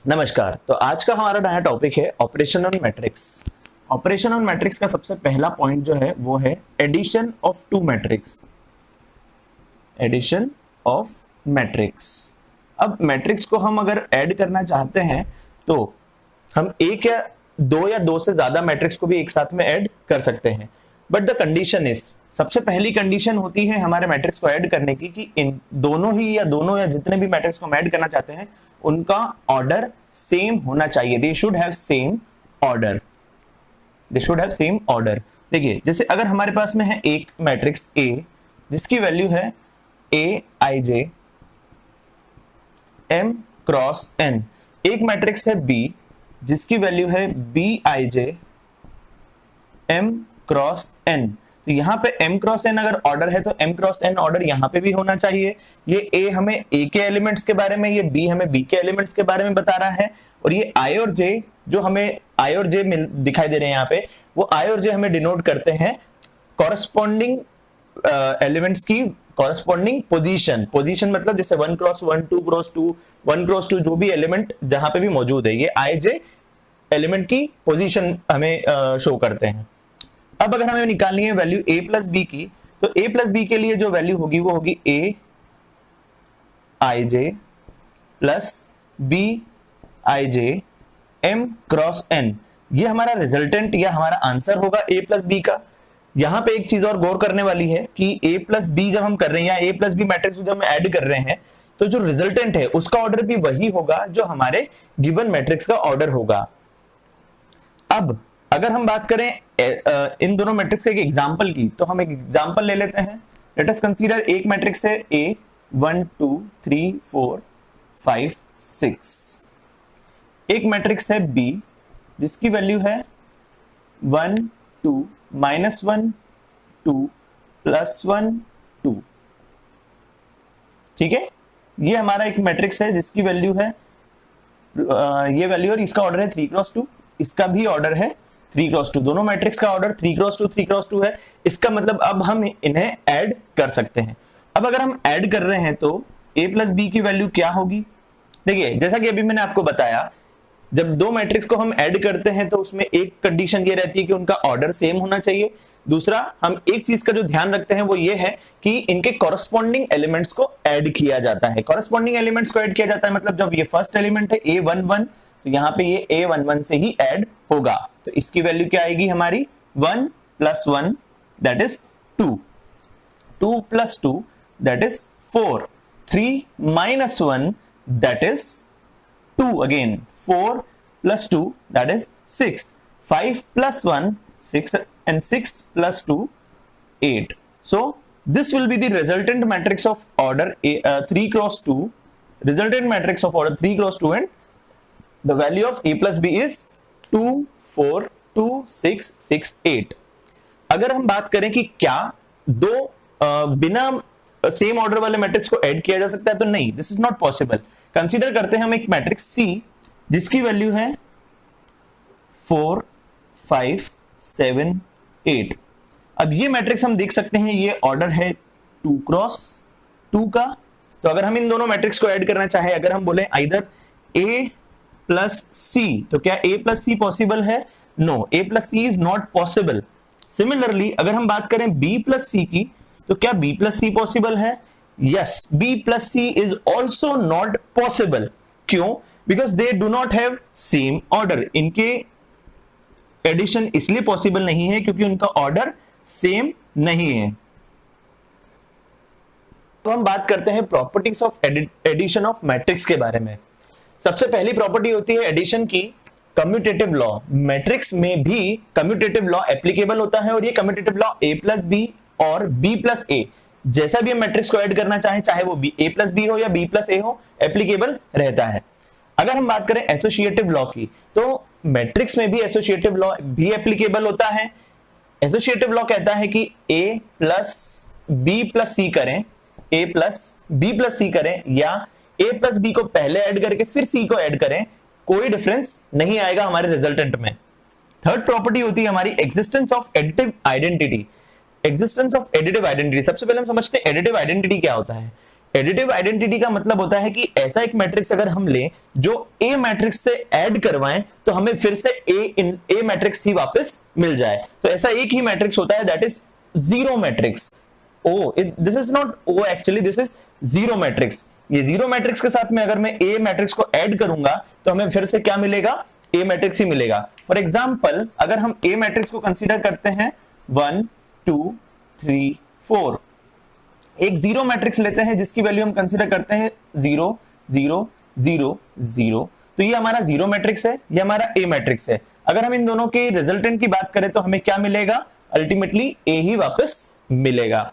नमस्कार। तो आज का हमारा नया टॉपिक है operation on matrix. Operation on matrix का सबसे पहला पॉइंट जो है वो है addition of two matrix. Addition of matrix. अब मैट्रिक्स को हम अगर ऐड करना चाहते हैं तो हम एक या दो से ज्यादा मैट्रिक्स को भी एक साथ में ऐड कर सकते हैं, बट द कंडीशन इज, सबसे पहली कंडीशन होती है हमारे मैट्रिक्स को ऐड करने की कि इन दोनों या जितने भी मैट्रिक्स को हम ऐड करना चाहते हैं उनका ऑर्डर सेम होना चाहिए। They should have same order. They should have same order. देखिए, जैसे अगर हमारे पास में है एक मैट्रिक्स A जिसकी वैल्यू है Aij M क्रॉस n, एक मैट्रिक्स है B जिसकी वैल्यू है Bij M क्रॉस n। तो यहां पे m क्रॉस n अगर ऑर्डर है तो m क्रॉस n ऑर्डर यहां पे भी होना चाहिए। ये a हमें a के एलिमेंट्स के बारे में, ये b हमें b के एलिमेंट्स के बारे में बता रहा है, और ये i और j जो हमें i और j दिखाई दे रहे हैं यहाँ पे, वो i और j हमें डिनोट करते हैं कॉरस्पॉन्डिंग एलिमेंट्स की कॉरस्पॉन्डिंग पोजीशन। पोजीशन मतलब जैसे 1 क्रॉस 1, 2 क्रॉस 2, 1 क्रॉस 2, जो भी एलिमेंट जहां पे भी मौजूद है, ये i j एलिमेंट की पोजीशन हमें शो करते हैं। अब अगर हमें निकालनी है वैल्यू a प्लस बी की, तो a प्लस बी के लिए जो वैल्यू होगी वो होगी a i j plus b i j m cross n। ये हमारा रिजल्टेंट या हमारा आंसर होगा a प्लस बी का। यहां पे एक चीज और गौर करने वाली है कि a प्लस बी जब हम कर रहे हैं या a प्लस बी मैट्रिक्स जब हम ऐड कर रहे हैं तो जो रिजल्टेंट है उसका ऑर्डर भी वही होगा जो हमारे गिवन मैट्रिक्स का ऑर्डर होगा। अब अगर हम बात करें इन दोनों मैट्रिक्स के एक एग्जांपल की, तो हम एक एग्जांपल ले लेते हैं। लेट अस कंसीडर एक मैट्रिक्स है A 1 2 3 4 5 6, एक मैट्रिक्स है B जिसकी वैल्यू है 1 2 -1 2 +1 2। ठीक है, ये हमारा एक मैट्रिक्स है जिसकी वैल्यू है ये वैल्यू, और इसका ऑर्डर है 3 क्रॉस 2, इसका भी ऑर्डर है 3 क्रॉस 2। दोनों मैट्रिक्स का ऑर्डर 3 क्रॉस 2 3 क्रॉस 2 है। इसका मतलब अब हम इन्हें ऐड कर सकते हैं। अब अगर हम ऐड कर रहे हैं तो a प्लस बी की वैल्यू क्या होगी? देखिए, जैसा कि अभी मैंने आपको बताया, जब दो मैट्रिक्स को हम ऐड करते हैं तो उसमें एक कंडीशन ये रहती है कि उनका ऑर्डर सेम होना चाहिए। दूसरा, हम एक चीज का जो ध्यान रखते हैं वो ये है कि इनके कॉरस्पॉन्डिंग एलिमेंट्स को ऐड किया जाता है। कॉरस्पॉन्डिंग एलिमेंट्स को ऐड किया जाता है मतलब जब ये फर्स्ट एलिमेंट है a11, तो यहाँ पे ये a11 से ही ऐड होगा। तो इसकी वैल्यू क्या आएगी हमारी? 1 + 1 that is 2, 2 + 2 that is 4, 3 - 1 that is 2 again, 4 + 2 that is 6, 5 + 1 6, and 6 + 2 8. So this will be the resultant matrix of order 3 × 2, resultant matrix of order 3 × 2, and the value of a plus b is 2 4 2 6 6 8। अगर हम बात करें कि क्या दो बिना same order वाले matrix को ऐड किया जा सकता है, तो नहीं, this is not possible. Consider करते हैं हम एक मैट्रिक्स C जिसकी वैल्यू है 4 5 7 8। अब ये मैट्रिक्स हम देख सकते हैं ये ऑर्डर है 2 क्रॉस 2 का। तो अगर हम इन दोनों मैट्रिक्स को ऐड करना चाहे, अगर हम बोले आइदर A प्लस C, तो क्या A प्लस C पॉसिबल है? No, A plus C is not possible. Similarly अगर हम बात करें B प्लस C की, तो क्या B प्लस C पॉसिबल है? Yes, B plus C is also not possible. क्यों? Because they do not have same order. इनके एडिशन इसलिए पॉसिबल नहीं है क्योंकि उनका ऑर्डर सेम नहीं है। तो हम बात करते हैं properties of addition of matrix के बारे में। सबसे पहली प्रॉपर्टी होती है एडिशन की, कम्यूटेटिव लॉ। मैट्रिक्स में भी कम्यूटेटिव लॉ एप्लीकेबल होता है, और ये commutative law a plus B और b प्लस a, जैसा भी हम मैट्रिक्स को ऐड करना चाहें, चाहे वो a प्लस बी हो या b प्लस a हो, एप्लीकेबल रहता है। अगर हम बात करें एसोसिएटिव लॉ की, तो मैट्रिक्स में भी एसोसिएटिव लॉ भी एप्लीकेबल होता है। एसोसिएटिव लॉ कहता है कि a प्लस बी प्लस सी करें, a प्लस बी प्लस सी करें, या a प्लस बी को पहले ऐड करके फिर c को ऐड करें, कोई डिफरेंस नहीं आएगा हमारे रिजल्टेंट में। थर्ड प्रॉपर्टी होती है हमारी existence of additive identity. Existence of additive identity, सबसे पहले हम समझते हैं एडिटिव आइडेंटिटी क्या होता है। एडिटिव आइडेंटिटी का मतलब होता है कि ऐसा एक मैट्रिक्स अगर हम लें जो ए मैट्रिक्स से ऐड करवाएं तो हमें फिर से ए मैट्रिक्स ही वापस मिल जाए। तो ऐसा एक ही मैट्रिक्स होता है, that is zero matrix. O, this is not O, actually this is zero matrix. ये जीरो मैट्रिक्स के साथ में अगर मैं ए मैट्रिक्स को ऐड करूंगा तो हमें फिर से क्या मिलेगा, ए मैट्रिक्स ही मिलेगा। फॉर एग्जांपल अगर हम ए मैट्रिक्स को कंसीडर करते हैं 1 2 3 4, एक जीरो मैट्रिक्स लेते हैं जिसकी वैल्यू हम कंसीडर करते हैं 0 0 0 0, तो ये हमारा जीरो मैट्रिक्स है, ये हमारा ए मैट्रिक्स है। अगर हम इन दोनों के रिजल्टेंट की बात करें तो हमें क्या मिलेगा, अल्टीमेटली ए ही वापस मिलेगा।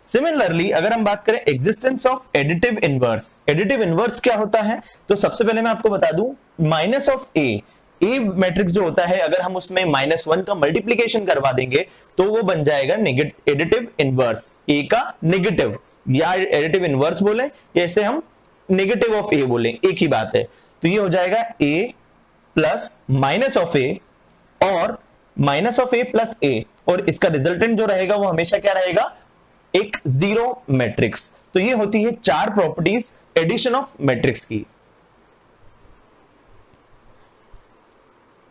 सिमिलरली अगर हम बात करें existence of additive inverse, additive inverse क्या होता है, तो सबसे पहले मैं आपको बता दूं माइनस ऑफ ए मैट्रिक्स जो होता है अगर हम उसमें -1 का मल्टीप्लीकेशन करवा देंगे तो वो बन जाएगा एडिटिव इनवर्स, ए का नेगेटिव, या एडिटिव इनवर्स बोले या इसे हम नेगेटिव ऑफ ए बोले, एक ही बात है। तो ये हो जाएगा ए प्लस माइनस ऑफ ए और माइनस ऑफ ए प्लस ए, और इसका रिजल्टेंट जो रहेगा वो हमेशा क्या रहेगा, एक जीरो मैट्रिक्स। तो ये होती है चार प्रॉपर्टीज एडिशन ऑफ मैट्रिक्स की।